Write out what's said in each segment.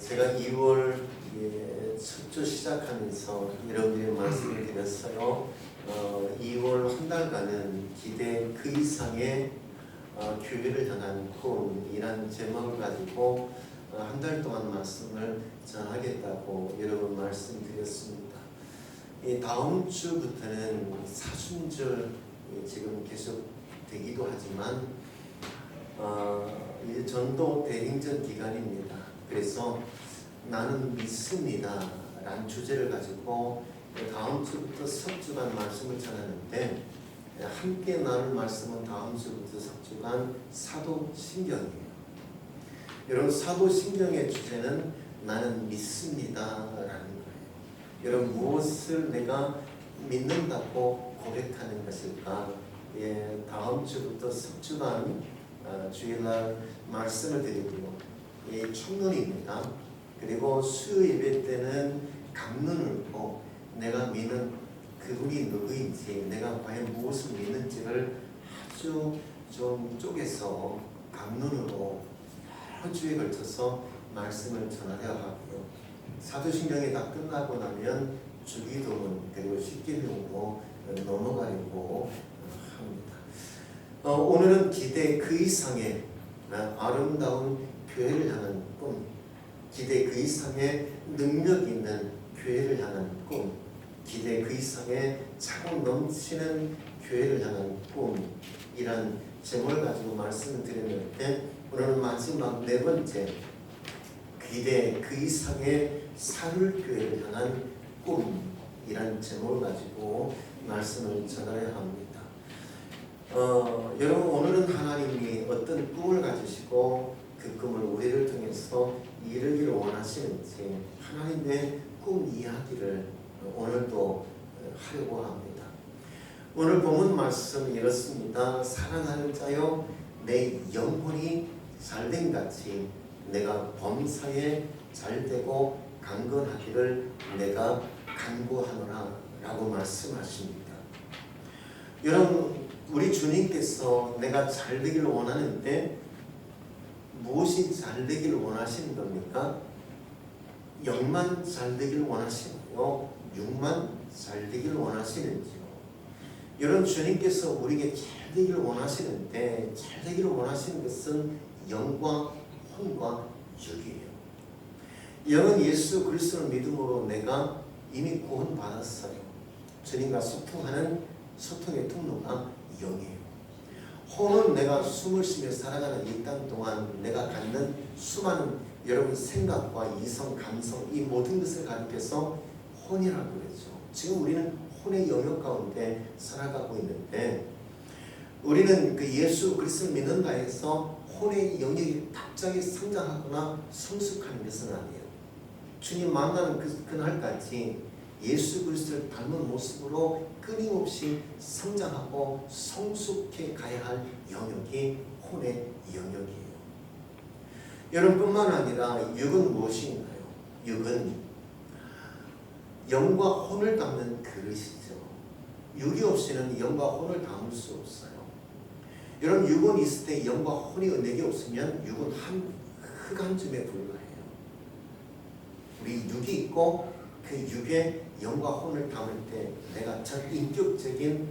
제가 2월 첫 주 시작하면서 여러분들의 말씀을 드렸어요. 2월 한 달간은 기대 그 이상의 교회를 향한 꿈이란 제목을 가지고 한 달 동안 말씀을 전하겠다고 여러분 말씀드렸습니다. 다음 주부터는 사순절 지금 계속 되기도 하지만 전도 대행전 기간입니다. 그래서 나는 믿습니다 라는 주제를 가지고 다음 주부터 석 주간 말씀을 전하는데, 함께 나눌 말씀은 다음 주부터 석 주간 사도신경이에요. 여러분, 사도신경의 주제는 나는 믿습니다 라는 거예요. 여러분, 무엇을 내가 믿는다고 고백하는 것일까? 다음 주부터 석 주간 주일날 말씀을 드리고요. 총론입니다. 그리고 수요 예배 때는 강론을 꼭 내가 믿는 그분이 누구인지, 내가 과연 무엇을 믿는지를 아주 좀 쪼개서 강론으로 여러 주에 걸쳐서 말씀을 전하려 하고요. 사도신경이 다 끝나고 나면 주기도문 그리고 십계명으로 넘어가려고 합니다. 오늘은 기대 그 이상의 아름다운 교회를 향한 꿈, 기대 그 이상의 능력 있는 교회를 향한 꿈, 기대 그 이상의 차고 넘치는 교회를 향한 꿈이란 제목을 가지고 말씀을 드렸는데, 오늘은 마지막 네 번째, 기대 그 이상의 사울교회를 향한 꿈이란 제목을 가지고 말씀을 전하려 합니다. 여러분, 오늘은 하나님이 어떤 꿈을 가지시고 그 꿈을 우리를 통해서 이루기를 원하시는지 하나님의 꿈 이야기를 오늘도 하려고 합니다. 오늘 본문 말씀 이렇습니다. 사랑하는 자여, 내 영혼이 잘된 같이 내가 범사에 잘되고 강건하기를 내가 간구하노라 라고 말씀하십니다. 여러분, 우리 주님께서 내가 잘되기를 원하는데 무엇이 잘되기를 원하시는 겁니까? 영만 잘되기를 원하시나요? 육만 잘되기를 원하시는지요? 여러분, 주님께서 우리에게 잘되기를 원하시는데, 잘되기를 원하시는 것은 영과 혼과 육이에요. 영은 예수 그리스도를 믿음으로 내가 이미 구원받았어요. 주님과 소통하는 소통의 통로가 영이에요. 혼은 내가 숨을 쉬며 살아가는 이 땅 동안 내가 갖는 수많은 여러분 생각과 이성, 감성, 이 모든 것을 가리켜서 혼이라고 그러죠. 지금 우리는 혼의 영역 가운데 살아가고 있는데, 우리는 그 예수 그리스도를 믿는다 해서 혼의 영역이 갑자기 성장하거나 성숙하는 것은 아니에요. 주님 만나는 그날까지 예수 그리스도를 닮은 모습으로 끊임없이 성장하고 성숙해 가야 할 영역이 혼의 영역이에요. 여러분뿐만 아니라 육은 무엇인가요? 육은 영과 혼을 담는 그릇이죠. 육이 없이는 영과 혼을 담을 수 없어요. 여러분, 육은 있을 때 영과 혼이 내게 없으면 육은 흙 한 줌에 불과해요. 우리 육이 있고 그 육에 영과 혼을 담을 때 내가 전인격적인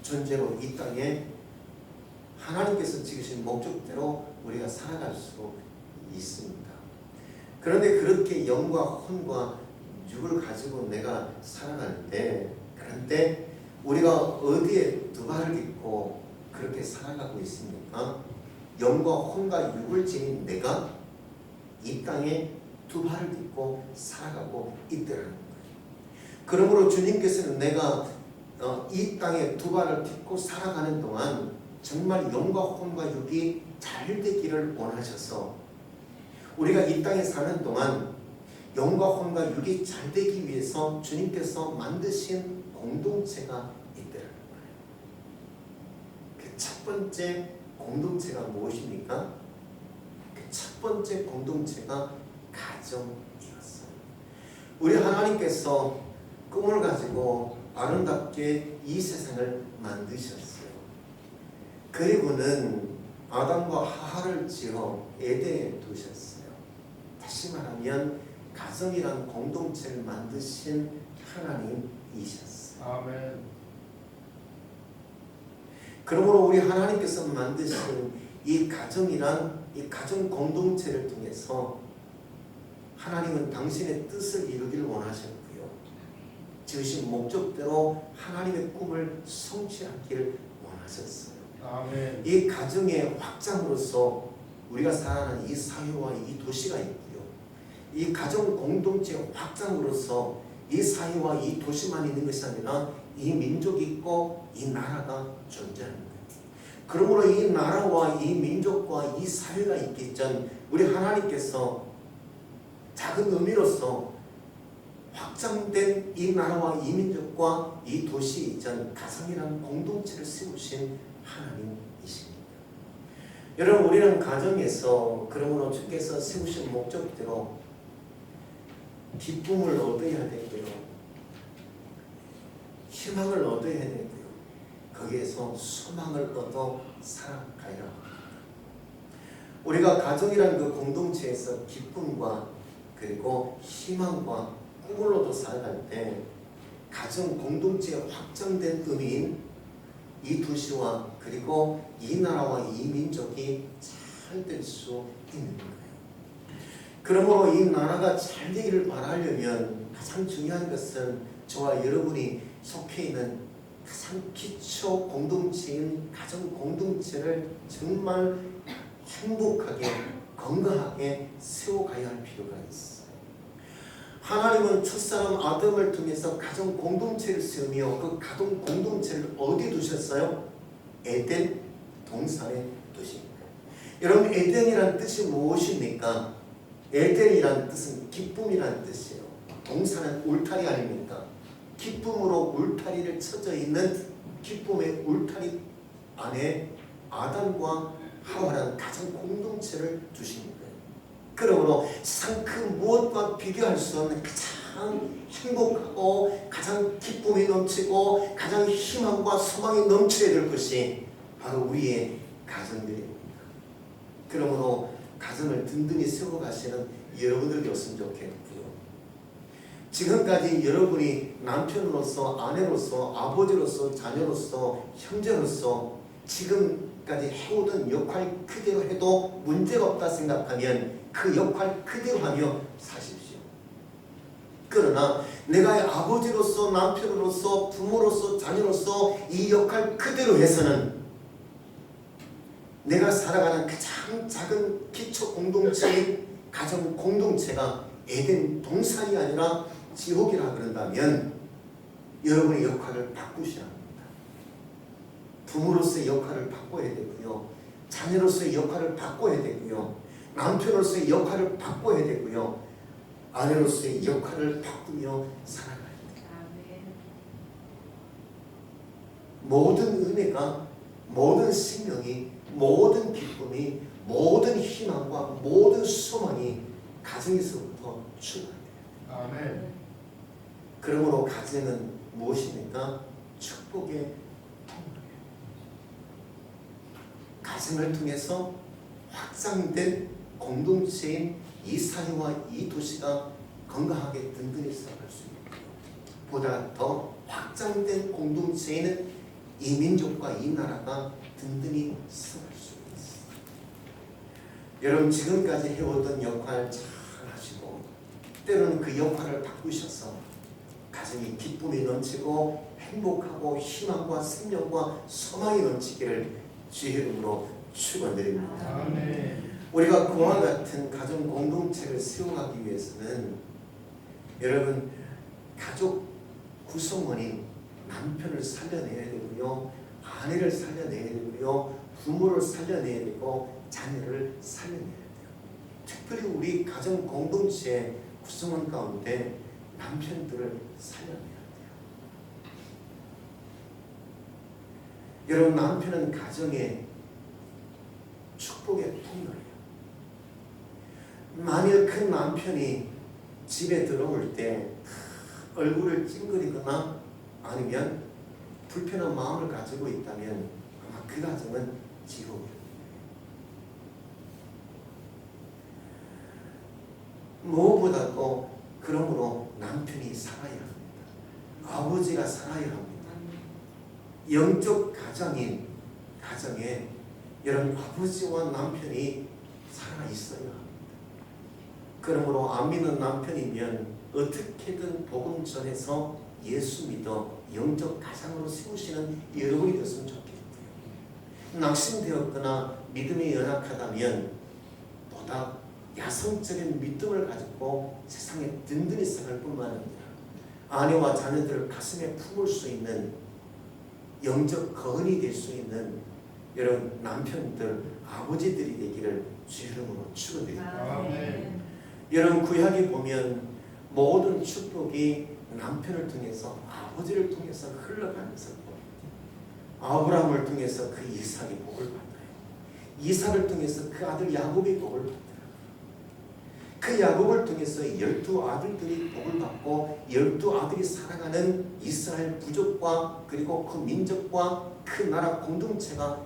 존재로 이 땅에 하나님께서 지으신 목적대로 우리가 살아갈 수 있습니다. 그런데 그렇게 영과 혼과 육을 가지고 내가 살아가는데, 그런데 우리가 어디에 두 발을 딛고 그렇게 살아가고 있습니까? 영과 혼과 육을 지닌 내가 이 땅에 두 발을 딛고 살아가고 있더라는 거예요. 그러므로 주님께서는 내가 이 땅에 두 발을 딛고 살아가는 동안 정말 영과 혼과 육이 잘 되기를 원하셔서 우리가 이 땅에 사는 동안 영과 혼과 육이 잘 되기 위해서 주님께서 만드신 공동체가 있더라는 거예요. 그 첫 번째 공동체가 무엇입니까? 그 첫 번째 공동체가 가정이었어요. 우리 하나님께서 꿈을 가지고 아름답게 이 세상을 만드셨어요. 그리고는 아담과 하와를 지어 에덴에 두셨어요. 다시 다시 말하면 가정이란 공동체를 만드신 하나님이셨어요. 아멘. 그러므로 우리 하나님께서 만드신 이 가정이란 이 가정 공동체를 통해서 하나님은 당신의 뜻을 이루기를 원하셨고요. 지으신 목적대로 하나님의 꿈을 성취하기를 원하셨어요. 아멘. 이 가정의 확장으로서 우리가 살아가는 이 사회와 이 도시가 있고요. 이 가정 공동체의 확장으로서 이 사회와 이 도시만 있는 것이 아니라 이 민족이 있고 이 나라가 존재하는 거예요. 그러므로 이 나라와 이 민족과 이 사회가 있기 전 우리 하나님께서 작은 의미로서 확장된 이 나라와 이 민족과 이 도시 이전 가정이라는 공동체를 세우신 하나님이십니다. 여러분, 우리는 가정에서 그러므로 주께서 세우신 목적대로 기쁨을 얻어야 되고요, 희망을 얻어야 되고요, 거기에서 소망을 얻어 살아가야 합니다. 우리가 가정이라는 그 공동체에서 기쁨과 그리고 희망과 꿈을 얻어 살아갈 때 가정 공동체의 확장된 의미인 이 도시와 그리고 이 나라와 이 민족이 잘 될 수 있는 거예요. 그러므로 이 나라가 잘 되기를 바라려면 가장 중요한 것은 저와 여러분이 속해 있는 가장 기초 공동체인 가정 공동체를 정말 행복하게 건강하게 세워가야 할 필요가 있어요. 하나님은 첫사람 아담을 통해서 가정 공동체를 세우며 그 가정 공동체를 어디 두셨어요? 에덴 동산에 두십니다. 여러분, 에덴이란 뜻이 무엇입니까? 에덴이란 뜻은 기쁨이란 뜻이에요. 동산은 울타리 아닙니까? 기쁨으로 울타리를 쳐져 있는 기쁨의 울타리 안에 아담과 하와라는 가정 공동체를 두신 거예요. 그러므로 세상 그 무엇과 비교할 수 없는 가장 행복하고 가장 기쁨이 넘치고 가장 희망과 소망이 넘쳐야 될 것이 바로 우리의 가정들입니다. 그러므로 가정을 든든히 세워가시는 여러분들 되었으면 좋겠고요. 지금까지 여러분이 남편으로서, 아내로서, 아버지로서, 자녀로서, 형제로서 지금까지 해오던 역할 그대로 해도 문제가 없다 생각하면 그 역할 그대로 하며 사십시오. 그러나 내가 아버지로서, 남편으로서, 부모로서, 자녀로서 이 역할 그대로 해서는 내가 살아가는 가장 작은 기초 공동체인 가정 공동체가 에덴 동산이 아니라 지옥이라 그런다면 여러분의 역할을 바꾸셔야 합니다. 부모로서의 역할을 바꿔야 되고요, 자녀로서의 역할을 바꿔야 되고요, 남편으로서의 역할을 바꿔야 되고요, 아내로서의 역할을 바꾸며 살아가야 돼요. 모든 은혜가, 모든 생명이, 모든 기쁨이, 모든 희망과 모든 소망이 가정에서부터 출발해요. 아멘. 그러므로 가정은 무엇입니까? 축복의 통로예요. 가정을 통해서 확장된 공동체인 이 사회와 이 도시가 건강하게 든든히 살아갈 수 있고요, 보다 더 확장된 공동체에는 이 민족과 이 나라가 든든히 살아갈 수 있습니다. 여러분, 지금까지 해오던 역할 잘 하시고 때로는 그 역할을 바꾸셔서 가정이 기쁨이 넘치고 행복하고 희망과 생명과 소망이 넘치기를 주의 이름으로 축원드립니다. 아멘. 우리가 그와 같은 가정 공동체를 세워가기 위해서는 여러분, 가족 구성원인 남편을 살려내야 되고요, 아내를 살려내야 되고요, 부모를 살려내야 되고 자녀를 살려내야 돼요. 특별히 우리 가정 공동체 구성원 가운데 남편들을 살려내야 돼요. 여러분, 남편은 가정의 축복의 통로예요. 만일 그 남편이 집에 들어올 때 얼굴을 찡그리거나 아니면 불편한 마음을 가지고 있다면 아마 그 가정은 지옥이에요. 무엇보다도 그러므로 남편이 살아야 합니다. 아버지가 살아야 합니다. 영적 가정에 이런 아버지와 남편이 살아 있어야 합니다. 그러므로 안 믿는 남편이면 어떻게든 복음 전해서 예수 믿어 영적 가장으로 세우시는 여러분이 됐으면 좋겠고요. 낙심되었거나 믿음이 연약하다면 보다 야성적인 믿음을 가지고 세상에 든든히 살아갈 뿐만 아니라 아내와 자녀들을 가슴에 품을 수 있는 영적 거원이 될 수 있는 여러분 남편들, 아버지들이 되기를 주 이름으로 축원드립니다. 여러분 구약에 보면 모든 축복이 남편을 통해서 아버지를 통해서 흘러가면서 아브라함을 통해서 그 이삭이 복을 받아요. 이삭을 통해서 그 아들 야곱이 복을 받아요. 그 야곱을 통해서 12아들들이 복을 받고 12아들이 살아가는 이스라엘 부족과 그리고 그 민족과 그 나라 공동체가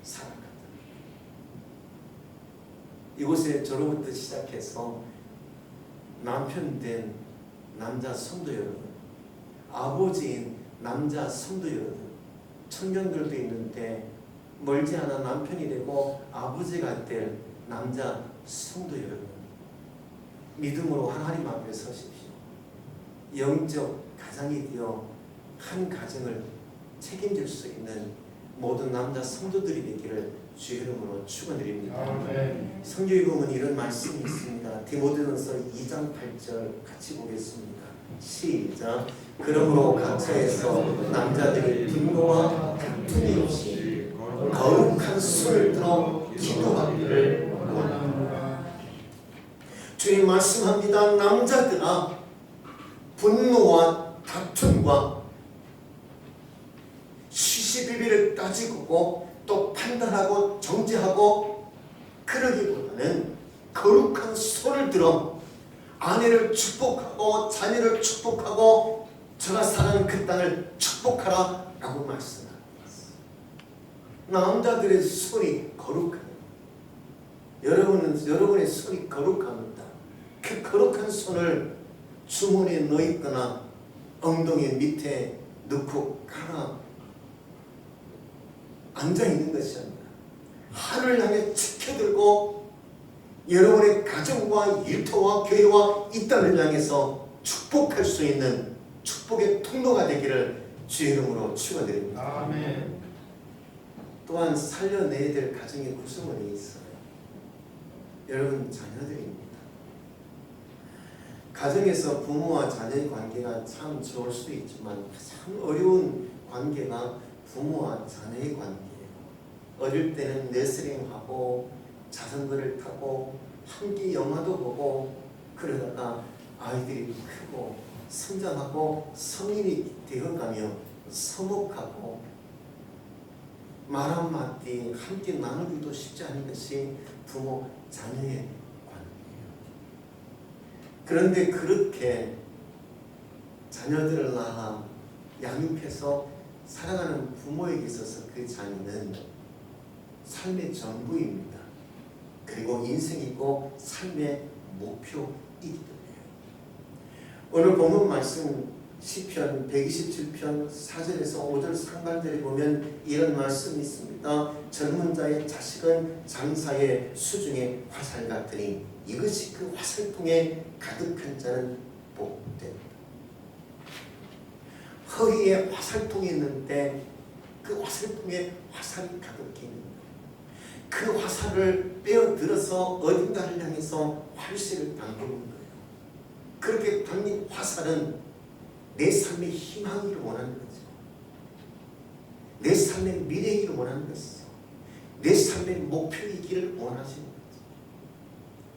살아간다. 이곳에 저로부터 시작해서 남편 된 남자 성도 여러분, 아버지인 남자 성도 여러분, 청년들도 있는데 멀지 않아 남편이 되고 아버지가 될 남자 성도 여러분, 믿음으로 하나님 앞에 서십시오. 영적 가장이 되어 한 가정을 책임질 수 있는 모든 남자 성도들이 되기를 주 이름으로 축원드립니다. 성경에 보면 이런 말씀이 있습니다. 디모데전서 2장 8절 같이 보겠습니다. 시작. 그러므로 각처에서 남자들이 분노와 다툼이 없이 거룩한 손을 들어 기도하기를 원합니다. 주님 말씀합니다. 남자들아, 분노와 다툼과 시시비비를 따지고 또 판단하고 정죄하고 그러기보다는 거룩한 손을 들어 아내를 축복하고 자녀를 축복하고 저가 사는 그 땅을 축복하라 라고 말씀합니다. 남자들의 손이 거룩해요. 여러분의 손이 거룩합니다. 그 거룩한 손을 주머니에 넣거나 엉덩이 밑에 넣고 가라 앉아있는 것이 아니라 하늘을 향해 지켜들고 여러분의 가정과 일터와 교회와 이 땅을 향해서 축복할 수 있는 축복의 통로가 되기를 주의 이름으로 축원드립니다. 아멘. 또한 살려내야 될 가정의 구성원이 있어요. 여러분 자녀들입니다. 가정에서 부모와 자녀의 관계가 참 좋을 수도 있지만 참 어려운 관계가 부모와 자녀의 관계예요. 어릴 때는 레슬링하고 자전거를 타고 함께 영화도 보고 그러다가 아이들이 크고 성장하고 성인이 되어가며 서먹하고 말 한마디 함께 나누기도 쉽지 않은 것이 부모 자녀의 관계예요. 그런데 그렇게 자녀들을 낳아 양육해서 사랑하는 부모에게 있어서 그 자녀는 삶의 전부입니다. 그리고 인생이고 삶의 목표이기도 해요. 오늘 본문 말씀 시편 127편 4절에서 5절 상반절에 보면 이런 말씀이 있습니다. 젊은 자의 자식은 장사의 수중에 화살 같으니 이것이 그 화살통에 가득한 자는 복된다. 허리에 화살통이 있는데 그 화살통에 화살이 가득히 있는 거예요. 그 화살을 빼어들어서 어딘가를 향해서 활시를 당기는 거예요. 그렇게 당긴 화살은 내 삶의 희망이기를 원하는 거죠. 내 삶의 미래이기를 원하는 것이죠. 내 삶의 목표이기를 원하시는 거죠.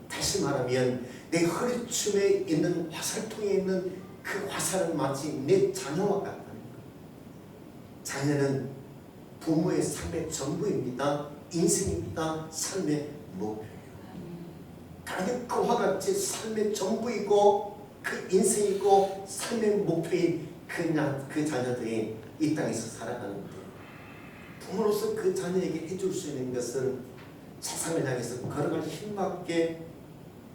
다시 말하면 내 허리춤에 있는 화살통에 있는 그 화살은 마치 내 자녀와 같다는 거예요. 자녀는 부모의 삶의 전부입니다. 인생입니다. 삶의 목표예요. 가령 그와 같이 삶의 전부이고 그 인생이고 삶의 목표인 그 자녀들이 이 땅에서 살아가는데 부모로서 그 자녀에게 해줄 수 있는 것은 세상을 향해서 걸어갈 힘밖에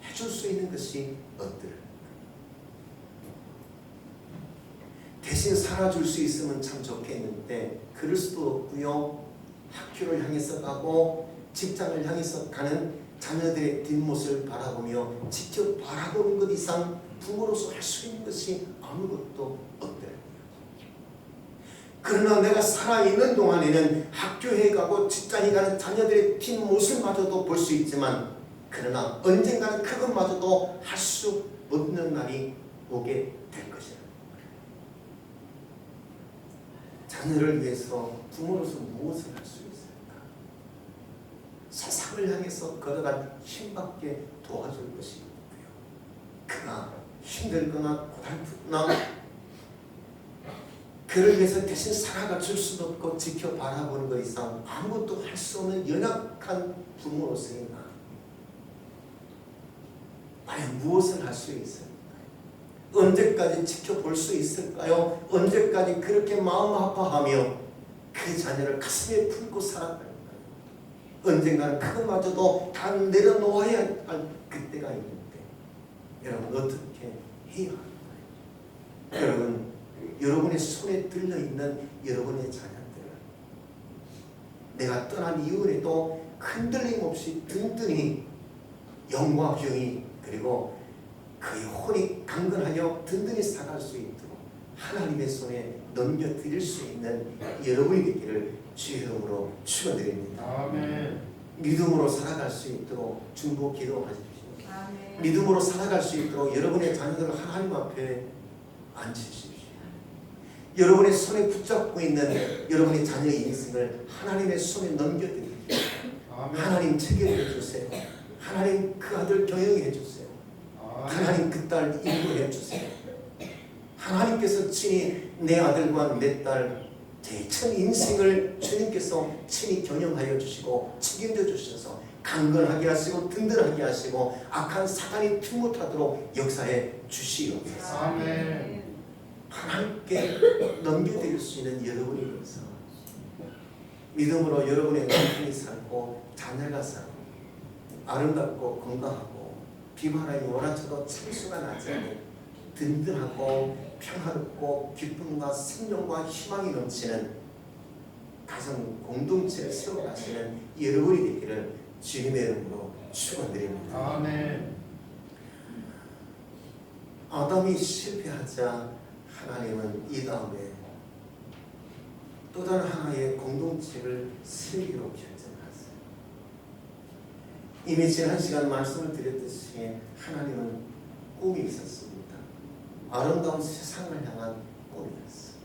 해줄 수 있는 것이 어떨까? 대신 살아줄 수 있으면 참 좋겠는데 그럴 수도 없고요. 학교를 향해서 가고 직장을 향해서 가는 자녀들의 뒷모습을 바라보며 직접 바라보는 것 이상 부모로서 할 수 있는 것이 아무것도 없더라고요. 그러나 내가 살아있는 동안에는 학교에 가고 직장에 가는 자녀들의 뒷모습마저도 볼 수 있지만 그러나 언젠가는 그것마저도 할 수 없는 날이 오게 될 것이다. 자녀를 위해서 부모로서 무엇을 할 수 있을까? 세상을 향해서 걸어갈 힘밖에 도와줄 것이 없고요. 그가 힘들거나 고달프거나 그를 위해서 대신 살아가 줄 수도 없고 지켜 바라보는 것 이상 아무것도 할 수 없는 연약한 부모로서의 나 과연 무엇을 할 수 있을까요? 언제까지 지켜볼 수 있을까요? 언제까지 그렇게 마음 아파하며 그 자녀를 가슴에 품고 살아갈까요? 언젠가는 그것마저도 다 내려놓아야 할 그때가 있는데 여러분 어떻게 해야 할까요? 여러분 여러분의 손에 들려있는 여러분의 자녀들을 내가 떠난 이후에도 흔들림 없이 든든히 영과 병이 그리고 그의 혼이 강건하여 든든히 살아갈 수 있도록 하나님의 손에 넘겨드릴 수 있는 여러분이 되기를 주의 이름으로 축원드립니다. 아멘. 믿음으로 살아갈 수 있도록 중보 기도하십시오. 아멘. 믿음으로 살아갈 수 있도록 여러분의 자녀들을 하나님 앞에 앉히십시오. 여러분의 손에 붙잡고 있는 여러분의 자녀의 인생을 하나님의 손에 넘겨드립니다. 하나님 체결해 주세요. 하나님 그 아들 경영해 주세요. 하나님 그 딸 인도해 주세요. 하나님께서 친히 내 아들과 내 딸 제 전 인생을 주님께서 친히 경영하여 주시고 책임져 주셔서 강건하게 하시고 든든하게 하시고 악한 사단이 틈 못하도록 역사해 주시옵소서. 아멘. 하나님께 넘겨드릴 수 있는 여러분이 되어서 믿음으로 여러분의 남편이 살고 자녀가 살고 아름답고 건강하고 비바람이 몰아쳐도 참수가 나지 않는 든든하고 평화롭고 기쁨과 생명과 희망이 넘치는 가정 공동체를 세워가시는 여러분이 되기를 주님의 이름으로 축원드립니다. 아멘. 아담이 실패하자 하나님은 이 다음에 또 다른 하나의 공동체를 세우기로 결정하셨어요. 이미 지난 시간 말씀을 드렸듯이 하나님은 꿈이 있었습니다. 아름다운 세상을 향한 꿈이었어요.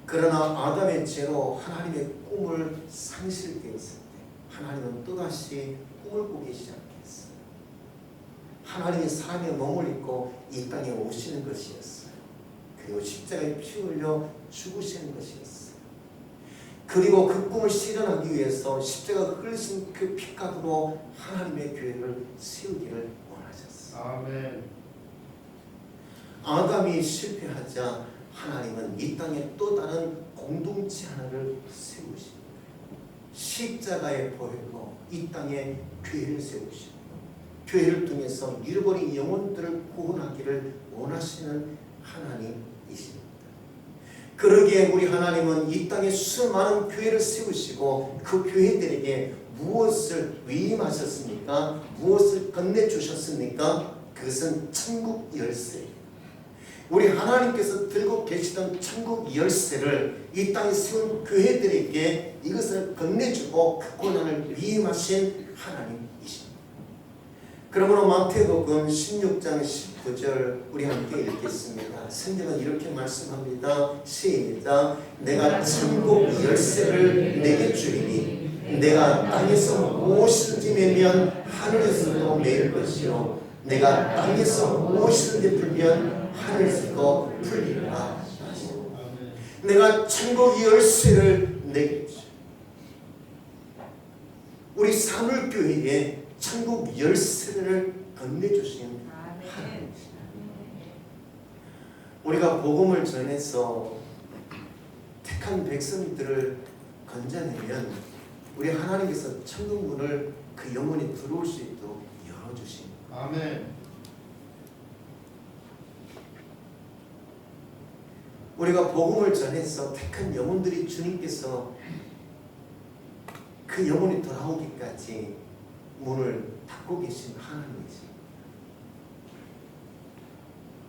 그러나 아담의 죄로 하나님의 꿈을 상실되었을 때 하나님은 또다시 꿈을 꾸기 시작했어요. 하나님이 사람의 몸을 입고 이 땅에 오시는 것이었어요. 그리고 십자가에 피 흘려 죽으시는 것이었어요. 그리고 그 꿈을 실현하기 위해서 십자가 흘리신 그 피값으로 하나님의 교회를 세우기를 원하셨어요. 아멘. 아담이 실패하자 하나님은 이 땅에 또 다른 공동체 하나를 세우십니다. 십자가의 보혈로 이 땅에 교회를 세우시고 교회를 통해서 잃어버린 영혼들을 구원하기를 원하시는 하나님이십니다. 그러기에 우리 하나님은 이 땅에 수많은 교회를 세우시고 그 교회들에게 무엇을 위임하셨습니까? 무엇을 건네주셨습니까? 그것은 천국 열쇠. 우리 하나님께서 들고 계시던 천국 열쇠를 이 땅에 세운 교회들에게 이것을 건네주고 그 권한을 위임하신 하나님이십니다. 그러므로 마태복음 16장 19절 우리 함께 읽겠습니다. 성경은 이렇게 말씀합니다. 시작. 내가 천국 열쇠를 내게 주리니 내가 땅에서 무엇이든지 매면 하늘에서도 매일 것이요 내가 땅에서 무엇이든지 풀면 하늘에서도 풀리라. 내가 천국 열쇠를 내게 주. 우리 사물교회에 천국 열쇠를 건네주신 하나님이십니다. 우리가 복음을 전해서 택한 백성들을 건져내면 우리 하나님께서 천국 문을 그 영혼이 들어올 수 있도록 열어주신 아멘. 우리가 복음을 전해서 택한 영혼들이 주님께서 그 영혼이 돌아오기까지 문을 닫고 계신 하나님이지.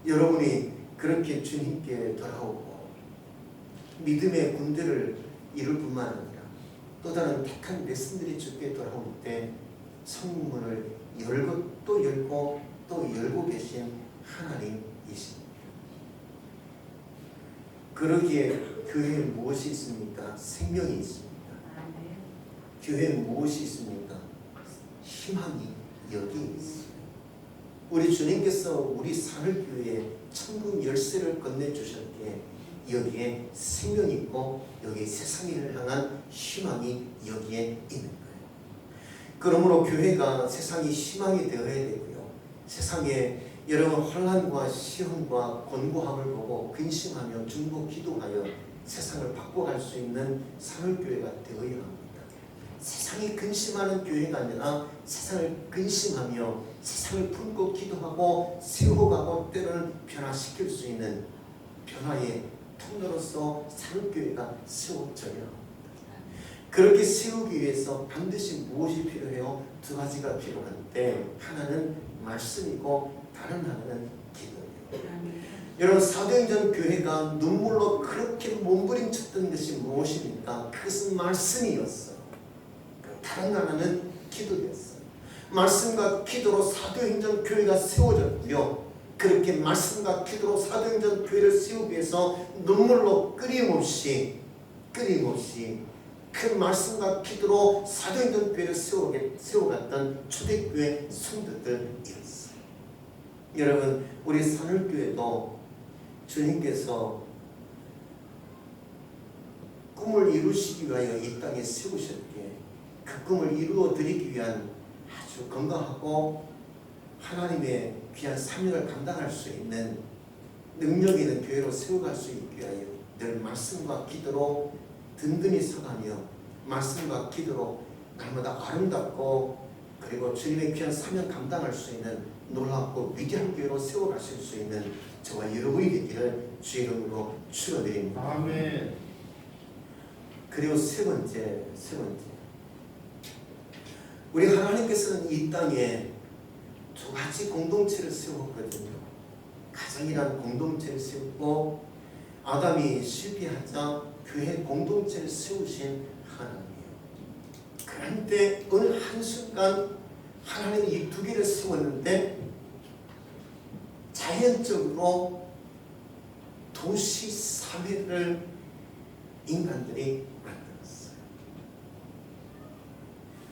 여러분이 그렇게 주님께 돌아오고 믿음의 군대를 이룰 뿐만 아니라 또 다른 택한 백성들이 주께 돌아올 때 성문을 열고 또 열고 또 열고 계신 하나님이십니다. 그러기에 교회에 무엇이 있습니까? 생명이 있습니다. 교회에 무엇이 있습니까? 희망이 여기 있습니다. 우리 주님께서 우리 사흘교회에 천국 열쇠를 건네주셨기에 여기에 생명이 있고 여기에 세상을 향한 희망이 여기에 있는 거예요. 그러므로 교회가 세상이 희망이 되어야 되고요. 세상에 여러분 혼란과 시험과 곤고함을 보고 근심하며 중보 기도하여 세상을 바꿔갈 수 있는 사흘교회가 되어야 합니다. 세상이 근심하는 교회가 아니라 세상을 근심하며 세상을 품고 기도하고 세워가고 때로는 변화시킬 수 있는 변화의 통로로서 사흘교회가 세워져야 합니다. 그렇게 세우기 위해서 반드시 무엇이 필요해요? 두 가지가 필요한데 하나는 말씀이고 다른 하나는 기도예요. 여러분 사도행전 교회가 눈물로 그렇게 몸부림쳤던 것이 무엇입니까? 그것은 말씀이었어요. 다른 하나는 기도였어요. 말씀과 기도로 사도행전 교회가 세워졌고요. 그렇게 말씀과 기도로 사도행전 교회를 세우기 위해서 눈물로 끊임없이 그 말씀과 기도로 사도행전 교회를 세워갔던 초대교회 성도들이었어요. 여러분 우리 산울교회도 주님께서 꿈을 이루시기 위하여 이 땅에 세우셨기에 그 꿈을 이루어 드리기 위한 아주 건강하고 하나님의 귀한 사명을 감당할 수 있는 능력 있는 교회로 세워갈 수 있기 위하여 늘 말씀과 기도로 든든히 서가며 말씀과 기도로 날마다 아름답고 그리고 주님의 귀한 사명 감당할 수 있는 놀랍고 위대한 교회로 세워가실 수 있는 저와 여러분이 되기를 주의 이름으로 축원드립니다. 아멘. 그리고 세 번째 우리 하나님께서는 이 땅에 두 가지 공동체를 세웠거든요. 가정이라는 공동체를 세웠고 아담이 실패하자 교회 공동체를 세우신 하나님이에요. 그런데 어느 한순간 하나님이 이 두 개를 세웠는데 자연적으로 도시 사회를 인간들이 만들었어요.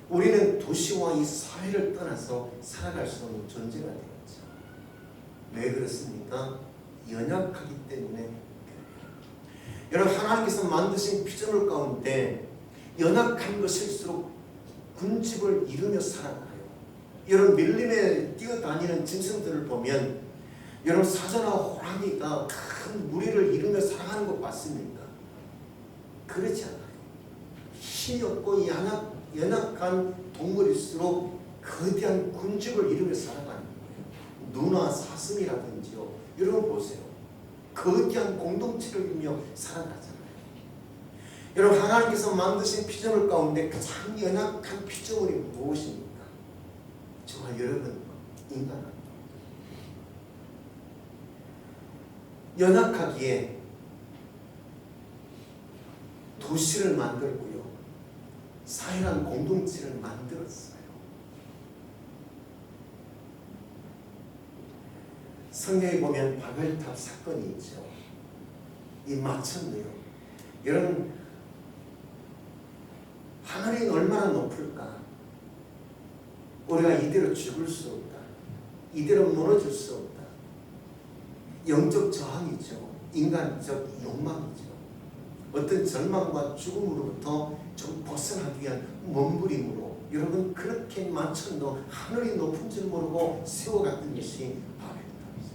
우리는 도시와 이 사회를 떠나서 살아갈 수 없는 존재가 되었죠. 왜 그렇습니까? 연약하기 때문에. 여러분 하나님께서 만드신 피조물 가운데 연약한 것일수록 군집을 이루며 살아가요. 여러분 밀림에 뛰어다니는 짐승들을 보면 여러분 사자나 호랑이가 큰 무리를 이루며 살아가는 것 봤습니까? 그렇지 않아요. 힘이 없고 연약한 동물일수록 거대한 군집을 이루며 살아가는 거예요. 누나 사슴이라든지요. 여러분 보세요. 거대한 공동체를 이루며 살아가잖아요. 여러분 하나님께서 만드신 피조물 가운데 가장 연약한 피조물이 무엇입니까? 저와 여러분 인간입니다. 연약하기에 도시를 만들고요. 사회란 공동체를 만들었어요. 성경에 보면 바벨탑 사건이 있죠. 이 마천도요. 여러분 하늘이 얼마나 높을까? 우리가 이대로 죽을 수 없다. 이대로 무너질 수 없다. 영적 저항이죠. 인간적 욕망이죠. 어떤 절망과 죽음으로부터 좀 벗어나기 위한 몸부림으로 여러분 그렇게 마천도 하늘이 높은 줄 모르고 세워갔던 것이 바벨탑이죠.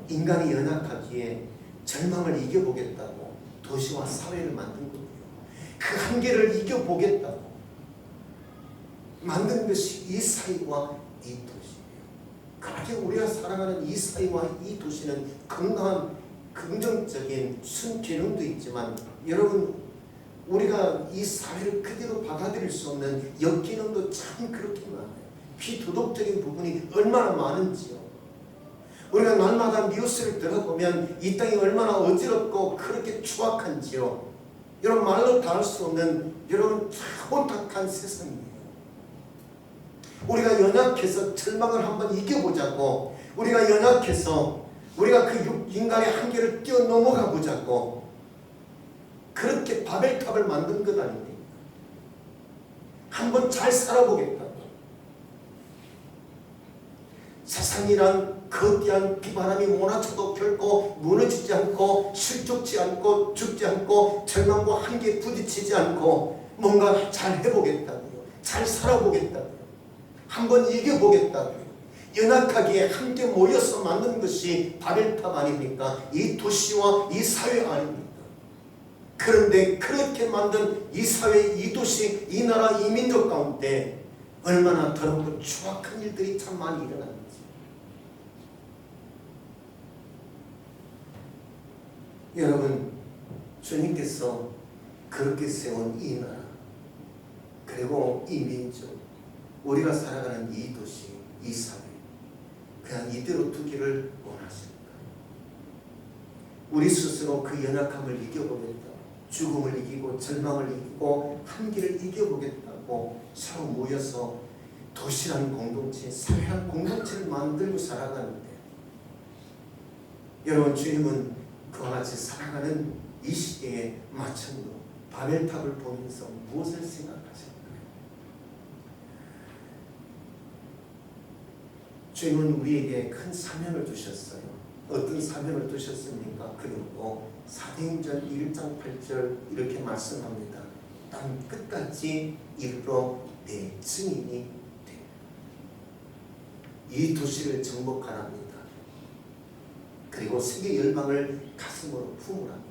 인간이 연약하기에 절망을 이겨보겠다고 도시와 사회를 만든 거고요. 그 한계를 이겨보겠다고 만든 것이 이스라엘과 이 도시예요. 가장 우리가 살아가는 이 사회와 이 도시는 건강한 긍정적인 순기능도 있지만 여러분 우리가 이 사회를 그대로 받아들일 수 없는 역기능도 참 그렇게 많아요. 비도덕적인 부분이 얼마나 많은지요. 우리가 날마다 뉴스를 들어보면 이 땅이 얼마나 어지럽고 그렇게 추악한지요. 여러분 말로 다 할 수 없는 여러분 참 혼탁한 세상이에요. 우리가 연약해서 절망을 한번 이겨보자고, 우리가 연약해서 우리가 그 인간의 한계를 뛰어넘어가 보자고 그렇게 바벨탑을 만든 것 아닙니까? 한번 잘 살아보겠다고. 세상이란 거대한 비바람이 몰아쳐도 결코 무너지지 않고 실족지 않고 죽지 않고 절망과 한계에 부딪히지 않고 뭔가 잘 해보겠다고요. 잘 살아보겠다고요. 한번 이겨보겠다고요. 연약하게 함께 모여서 만든 것이 바벨탑 아닙니까? 이 도시와 이 사회 아닙니까? 그런데 그렇게 만든 이 사회, 이 도시, 이 나라, 이 민족 가운데 얼마나 더럽고 추악한 일들이 참 많이 일어나는지. 여러분, 주님께서 그렇게 세운 이 나라, 그리고 이 민족, 우리가 살아가는 이 도시, 이 사회, 그냥 이대로 두기를 원하십니다. 우리 스스로 그 연약함을 이겨보겠다, 죽음을 이기고 절망을 이기고 한계를 이겨보겠다고 서로 모여서 도시라는 공동체, 사회라는 공동체를 만들고 살아가는데, 여러분 주님은 그와 같이 살아가는 이 시대에 마침내 바벨탑을 보면서 무엇을 생각하실까요? 주님은 우리에게 큰 사명을 주셨어요. 어떤 사명을 두셨습니까? 그리고 사도행전 1장 8절 이렇게 말씀합니다. 땅 끝까지 이르러 내 증인이 돼. 이 도시를 정복하랍니다. 그리고 세계 열방을 가슴으로 품으랍니다.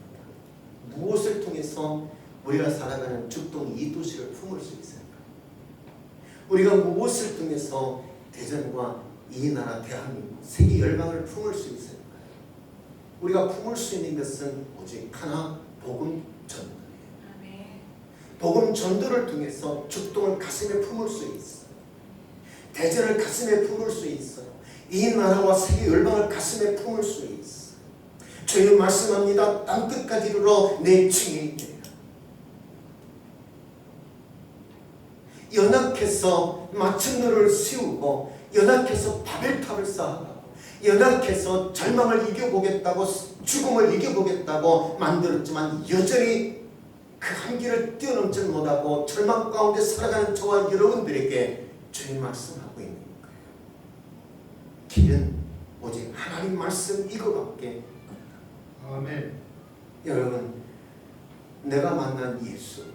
무엇을 통해서 우리가 살아가는 죽동 이 도시를 품을 수 있을까? 우리가 무엇을 통해서 대전과 이 나라 대한민국 세계 열방을 품을 수 있을까요? 우리가 품을 수 있는 것은 오직 하나, 복음 전도예요. 복음 전도를 통해서 죽동을 가슴에 품을 수 있어요. 대전을 가슴에 품을 수 있어요. 이 나라와 세계 열방을 가슴에 품을 수 있어요. 주님 말씀합니다. 땅 끝까지 이르러 내 증인이 되라. 연약해서 마침내를 세우고, 연약해서 바벨탑을 쌓아가고, 연약해서 절망을 이겨보겠다고, 죽음을 이겨보겠다고 만들었지만 여전히 그 한계를 뛰어넘지 못하고 절망 가운데 살아가는 저와 여러분들에게 주님 말씀하고 있는 거예요. 길은 오직 하나님 말씀 이거밖에 없다. 아멘. 여러분, 내가 만난 예수,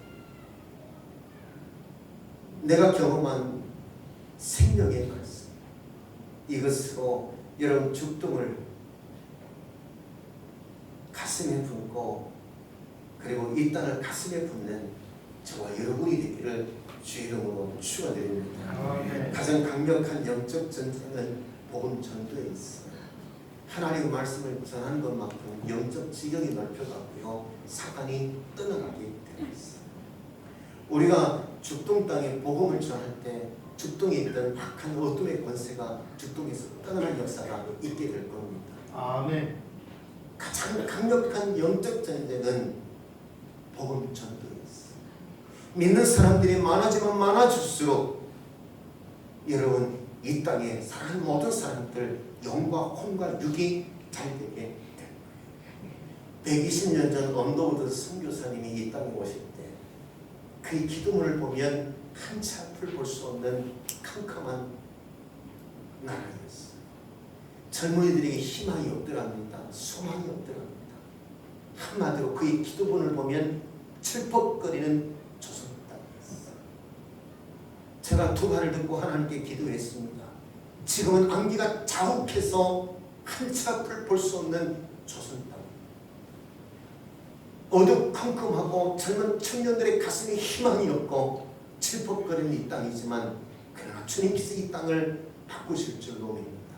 내가 경험한 생명의 말씀, 이것으로 여러분 죽동을 가슴에 품고, 그리고 이 땅을 가슴에 품는 저와 여러분이 되기를 주 이름으로 축원드립니다. 아멘. 가장 강력한 영적 전쟁은 복음 전도에 있어요. 하나님의 말씀을 전하는 것만큼 영적 지경이 넓혀가고요, 사단이 떠나가게 되어 있어요. 우리가 죽동 땅에 복음을 전할 때 죽동에 있던 악한 어둠의 권세가 죽동에서 떠나는 역사가 있게 될 겁니다. 아멘. 가장 강력한 영적 전쟁은 복음 전도에 있어요. 믿는 사람들이 많아지면 많아질수록 여러분 이 땅에 사는 모든 사람들 영과 혼과 육이 잘 되게 될 거예요. 120년 전 언더우드 선교사님이 이 땅에 오실 때 그의 기도문을 보면 한치 앞을 볼 수 없는 캄캄한 나라였어요. 젊은이들에게 희망이 없더랍니다. 소망이 없더랍니다. 한마디로 그의 기도문을 보면 철퍽거리는 조선 땅이었어요. 제가 두 발을 듣고 하나님께 기도했습니다. 지금은 안개가 자욱해서 한치 앞을 볼 수 없는 조선 땅. 어두컴컴하고 젊은 청년들의 가슴에 희망이 없고 칠퍽거리는 이 땅이지만, 그러나 주님께서 이 땅을 바꾸실 줄로 믿습니다.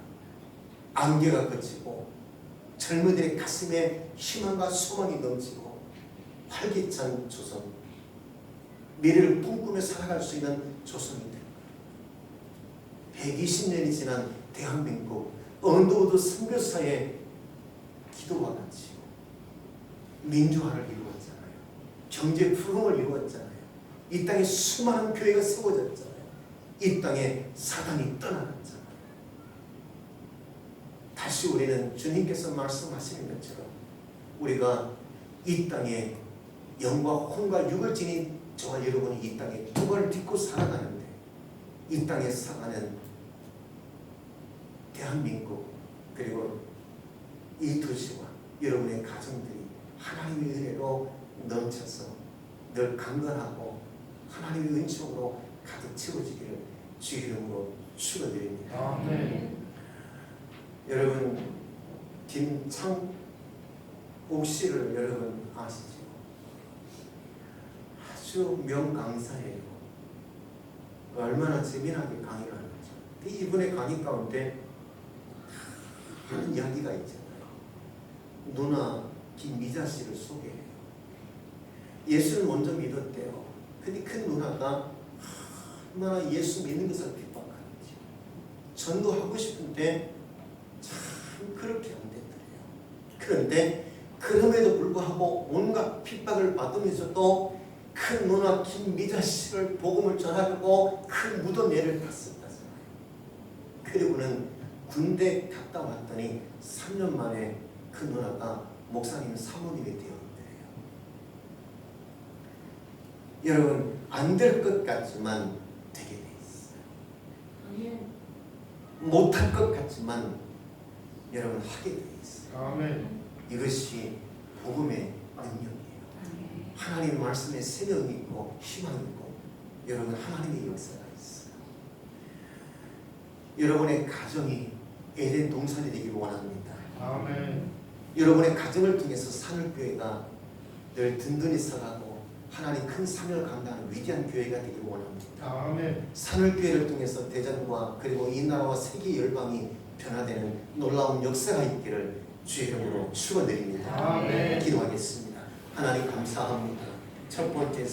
안개가 걷히고 젊은이들의 가슴에 희망과 소망이 넘치고 활기찬 조선, 미래를 꿈꾸며 살아갈 수 있는 조선이 됩니다. 120년이 지난 대한민국 언더우드 선교사의 기도와 같이 민주화를 이루었잖아요. 경제 부흥을 이루었잖아요. 이 땅에 수많은 교회가 세워졌잖아요. 이 땅에 사단이 떠나갔잖아요. 다시 우리는 주님께서 말씀하시는 것처럼 우리가 이 땅에 영과 혼과 육을 지닌 저와 여러분이 이 땅에 두 발을 딛고 살아가는데 이 땅에 살아가는 대한민국 그리고 이 도시와 여러분의 가정들이 하나님의 은혜로 넘쳐서 늘 강건하고 하나님의 은총으로 가득 채워지기를 주의 이름으로 축원드립니다. 아멘. 여러분 김창옥 씨를 여러분 아시죠? 아주 명강사예요. 얼마나 재미나게 강의를 하는 거죠. 이분의 강의 가운데 하는 이야기가 있잖아요. 누나 김미자 씨를 소개해요. 예수를 먼저 믿었대요. 근데 큰 누나가 얼마나 예수 믿는 것을 핍박하는지 전도하고 싶은데 참 그렇게 안 됐더래요. 그런데 그럼에도 불구하고 온갖 핍박을 받으면서도 큰 누나 김미자 씨를 복음을 전하려고 큰 무덤예를 갔었다잖아요. 그리고는 군대 갔다 왔더니 3년 만에 그 누나가 목사님 사모님이 되었대요. 여러분 안 될 것 같지만 되게 돼 있어요. 못할 것 같지만 여러분 하게 돼 있어요. 아멘. 이것이 복음의 능력이에요. 하나님의 말씀에 생명이 있고 희망이 있고 여러분 하나님의 역사가 있어요. 여러분의 가정이 에덴 동산이 되기를 원합니다. 아멘. 여러분의 가정을 통해서 산울교회가 늘 든든히 서가고 하나님 큰 사명을 감당하는 위대한 교회가 되기를 원합니다. 아멘. 산울교회를 통해서 대전과 그리고 이 나라와 세계 열방이 변화되는 놀라운 역사가 있기를 주의 이름으로 축원드립니다. 아멘. 기도하겠습니다. 하나님 감사합니다. 첫 번째